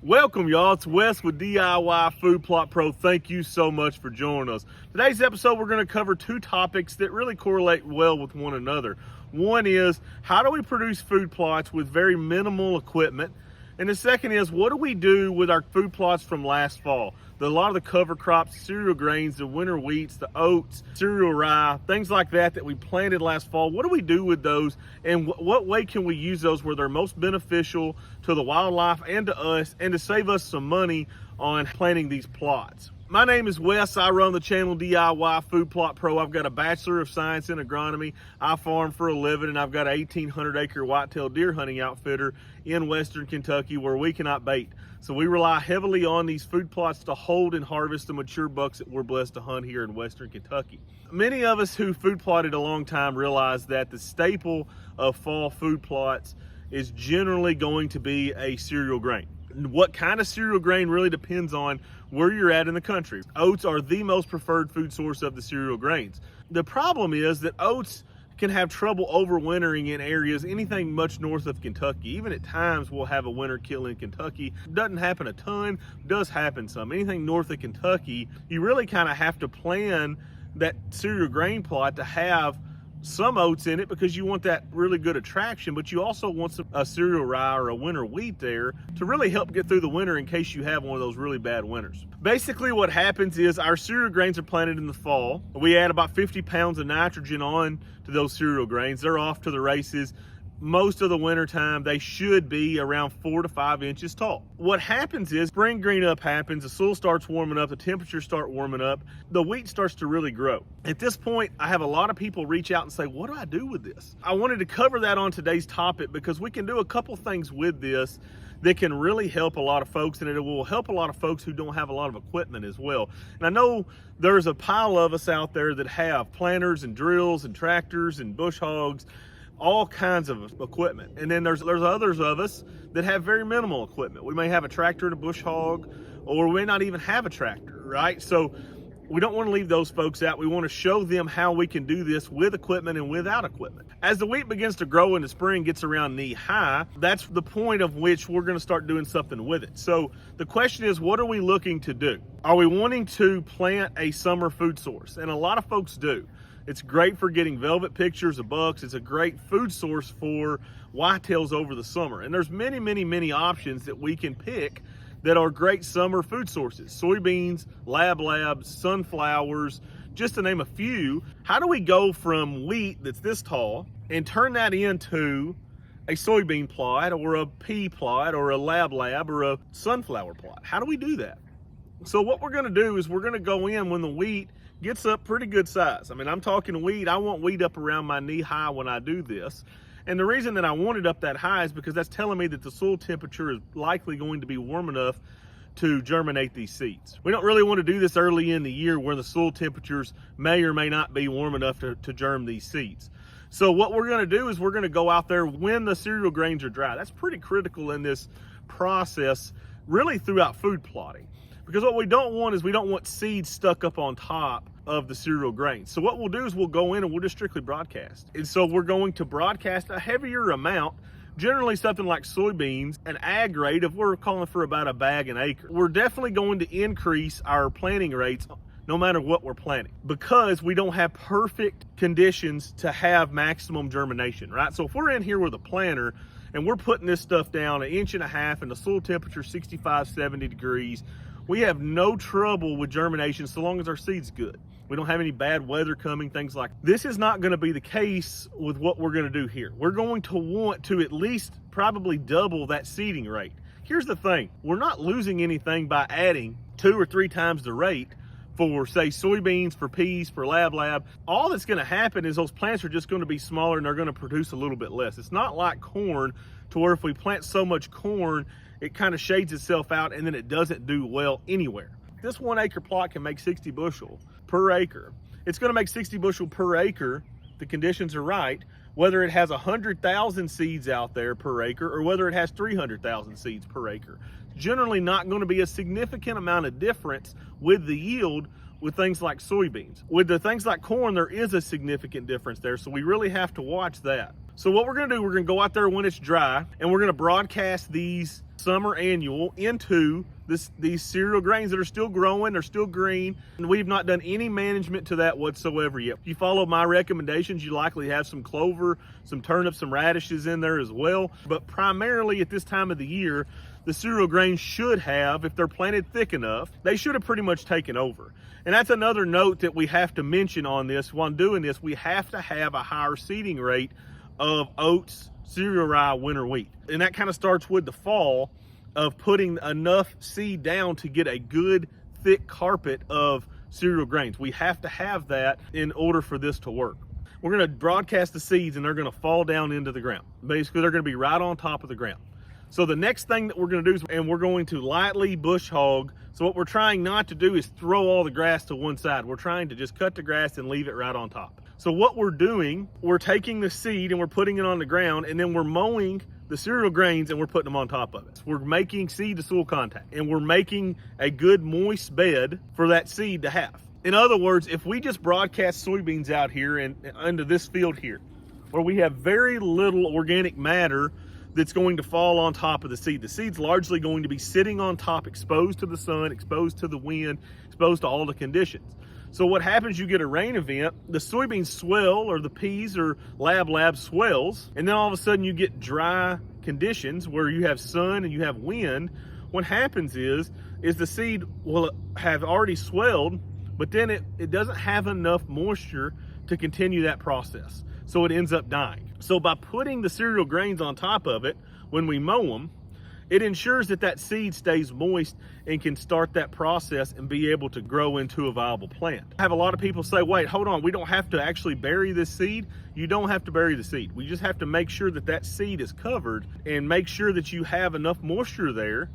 Welcome, y'all. It's Wes with DIY Food Plot Pro. Thank you so much for joining us. Today's episode, we're going to cover two topics that really correlate well with one another. One is, how do we produce food plots with very minimal equipment? And the second is, what do we do with our food plots from last fall? A lot of the cover crops, cereal grains, the winter wheats, the oats, cereal rye, things like that we planted last fall. What do we do with those, and what way can we use those where they're most beneficial to the wildlife and to us, and to save us some money on planting these plots? My name is Wes. I run the channel DIY Food Plot Pro. I've got a Bachelor of Science in Agronomy. I farm for a living, and I've got an 1,800-acre whitetail deer hunting outfitter in Western Kentucky where we cannot bait. So we rely heavily on these food plots to hold and harvest the mature bucks that we're blessed to hunt here in Western Kentucky. Many of us who food plotted a long time realize that the staple of fall food plots is generally going to be a cereal grain. What kind of cereal grain really depends on where you're at in the country. Oats are the most preferred food source of the cereal grains. The problem is that oats can have trouble overwintering in areas anything much north of Kentucky. Even at times we'll have a winter kill in Kentucky. Doesn't happen a ton, does happen some. Anything north of Kentucky, you really kind of have to plan that cereal grain plot to have some oats in it because you want that really good attraction, but you also want a cereal rye or a winter wheat there to really help get through the winter in case you have one of those really bad winters. Basically what happens is our cereal grains are planted in the fall. We add about 50 pounds of nitrogen on to those cereal grains. They're off to the races. Most of the winter time, they should be around 4 to 5 inches tall. What happens is spring green up happens, the soil starts warming up, the temperatures start warming up, the wheat starts to really grow. At this point, I have a lot of people reach out and say, what do I do with this? I wanted to cover that on today's topic because we can do a couple things with this that can really help a lot of folks, and it will help a lot of folks who don't have a lot of equipment as well. And I know there's a pile of us out there that have planters and drills and tractors and bush hogs, all kinds of equipment. And then there's others of us that have very minimal equipment. We may have a tractor and a bush hog, or we may not even have a tractor, right? So we don't want to leave those folks out. We want to show them how we can do this with equipment and without equipment. As the wheat begins to grow in the spring, gets around knee high, that's the point of which we're going to start doing something with it. So the question is, what are we looking to do? Are we wanting to plant a summer food source? And a lot of folks do. It's great for getting velvet pictures of bucks. It's a great food source for whitetails over the summer. And there's many options that we can pick that are great summer food sources. Soybeans, labs, sunflowers, just to name a few. How do we go from wheat that's this tall and turn that into a soybean plot or a pea plot or a lab or a sunflower plot? How do we do that? So what we're gonna do is we're gonna go in when the wheat gets up pretty good size. I mean, I'm talking wheat. I want wheat up around my knee high when I do this. And the reason that I want it up that high is because that's telling me that the soil temperature is likely going to be warm enough to germinate these seeds. We don't really want to do this early in the year where the soil temperatures may or may not be warm enough to germ these seeds. So what we're gonna do is we're gonna go out there when the cereal grains are dry. That's pretty critical in this process, really throughout food plotting. Because what we don't want is we don't want seeds stuck up on top of the cereal grains. So what we'll do is we'll go in and we'll just strictly broadcast. And so we're going to broadcast a heavier amount, generally something like soybeans, an ag rate of we're calling for about a bag an acre. We're definitely going to increase our planting rates no matter what we're planting because we don't have perfect conditions to have maximum germination, right? So if we're in here with a planter and we're putting this stuff down 1.5 inches and the soil temperature 65, 70 degrees, we have no trouble with germination so long as our seed's good. We don't have any bad weather coming, things like that. This is not going to be the case with what we're going to do here. We're going to want to at least probably double that seeding rate. Here's the thing. We're not losing anything by adding 2 or 3 times the rate for, say, soybeans, for peas, for lab. All that's going to happen is those plants are just going to be smaller and they're going to produce a little bit less. It's not like corn to where if we plant so much corn, it kind of shades itself out and then it doesn't do well anywhere. This 1 acre plot can make 60 bushel per acre. It's going to make 60 bushel per acre. The conditions are right, whether it has 100,000 seeds out there per acre or whether it has 300,000 seeds per acre. Generally not going to be a significant amount of difference with the yield with things like soybeans. With the things like corn, there is a significant difference there, so we really have to watch that. So what we're gonna do, we're gonna go out there when it's dry and we're gonna broadcast these summer annual into these cereal grains that are still growing, they're still green, and we've not done any management to that whatsoever yet. If you follow my recommendations, you likely have some clover, some turnips, some radishes in there as well. But primarily at this time of the year, the cereal grains should have, if they're planted thick enough, they should have pretty much taken over. And that's another note that we have to mention on this. While doing this, we have to have a higher seeding rate of oats, cereal rye, winter wheat. And that kind of starts with the fall of putting enough seed down to get a good thick carpet of cereal grains. We have to have that in order for this to work. We're going to broadcast the seeds and they're going to fall down into the ground. Basically, they're going to be right on top of the ground. So the next thing that we're going to do is, and we're going to lightly bush hog. So what we're trying not to do is throw all the grass to one side. We're trying to just cut the grass and leave it right on top. So what we're doing, we're taking the seed and we're putting it on the ground, and then we're mowing the cereal grains and we're putting them on top of it. So we're making seed to soil contact, and we're making a good moist bed for that seed to have. In other words, if we just broadcast soybeans out here and into this field here, where we have very little organic matter that's going to fall on top of the seed. The seed's largely going to be sitting on top, exposed to the sun, exposed to the wind, exposed to all the conditions. So what happens, you get a rain event, the soybeans swell, or the peas or lab swells, and then all of a sudden you get dry conditions where you have sun and you have wind. What happens is the seed will have already swelled, but then it doesn't have enough moisture to continue that process. So it ends up dying. So by putting the cereal grains on top of it, when we mow them, it ensures that that seed stays moist and can start that process and be able to grow into a viable plant. I have a lot of people say, wait, hold on, we don't have to actually bury this seed. You don't have to bury the seed. We just have to make sure that that seed is covered and make sure that you have enough moisture there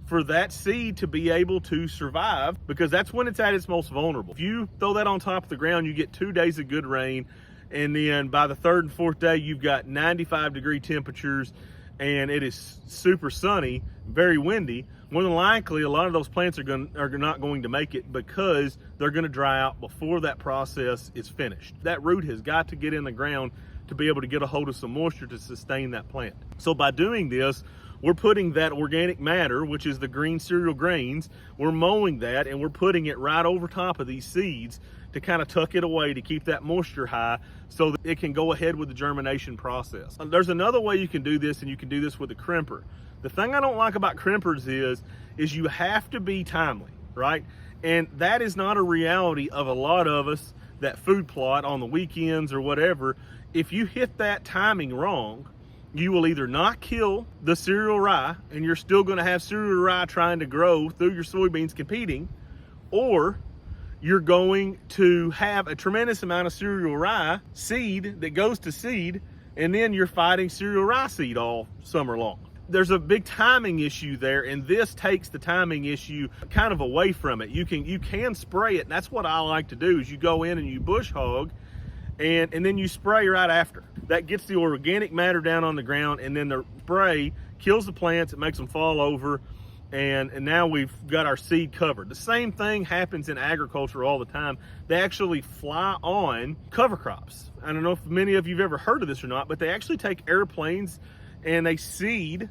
for that seed to be able to survive, because that's when it's at its most vulnerable. If you throw that on top of the ground, you get 2 days of good rain, and then by the third and fourth day, you've got 95-degree temperatures, and it is super sunny, very windy. More than likely, a lot of those plants are not going to make it, because they're going to dry out before that process is finished. That root has got to get in the ground to be able to get a hold of some moisture to sustain that plant. So by doing this, we're putting that organic matter, which is the green cereal grains, we're mowing that and we're putting it right over top of these seeds to kind of tuck it away to keep that moisture high so that it can go ahead with the germination process. There's another way you can do this, and you can do this with a crimper. The thing I don't like about crimpers is you have to be timely, right? And that is not a reality of a lot of us that food plot on the weekends or whatever. If you hit that timing wrong, you will either not kill the cereal rye, and you're still going to have cereal rye trying to grow through your soybeans competing, or you're going to have a tremendous amount of cereal rye seed that goes to seed, and then you're fighting cereal rye seed all summer long. There's a big timing issue there, and this takes the timing issue kind of away from it. You can spray it, and that's what I like to do, is you go in and you bush hog, and then you spray right after. That gets the organic matter down on the ground, and then the spray kills the plants, it makes them fall over, and now we've got our seed covered. The same thing happens in agriculture all the time. They actually fly on cover crops. I don't know if many of you have ever heard of this or not, but they actually take airplanes and they seed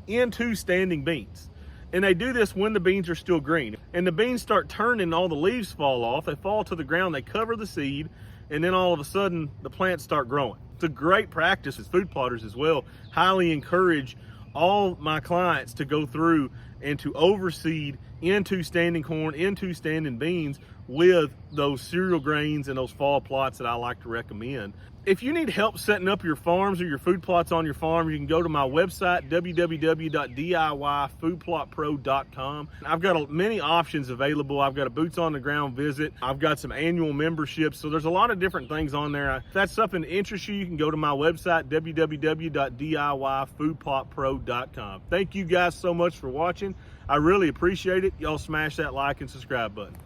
into standing beans. And they do this when the beans are still green. And the beans start turning, all the leaves fall off, they fall to the ground, they cover the seed, and then all of a sudden the plants start growing. It's a great practice as food plotters as well. Highly encourage all my clients to go through and to overseed into standing corn, into standing beans with those cereal grains and those fall plots that I like to recommend. If you need help setting up your farms or your food plots on your farm, you can go to my website, www.diyfoodplotpro.com. I've got many options available. I've got a boots on the ground visit. I've got some annual memberships. So there's a lot of different things on there. If that's something that interests you, you can go to my website, www.diyfoodplotpro.com. Thank you guys so much for watching. I really appreciate it. Y'all smash that like and subscribe button.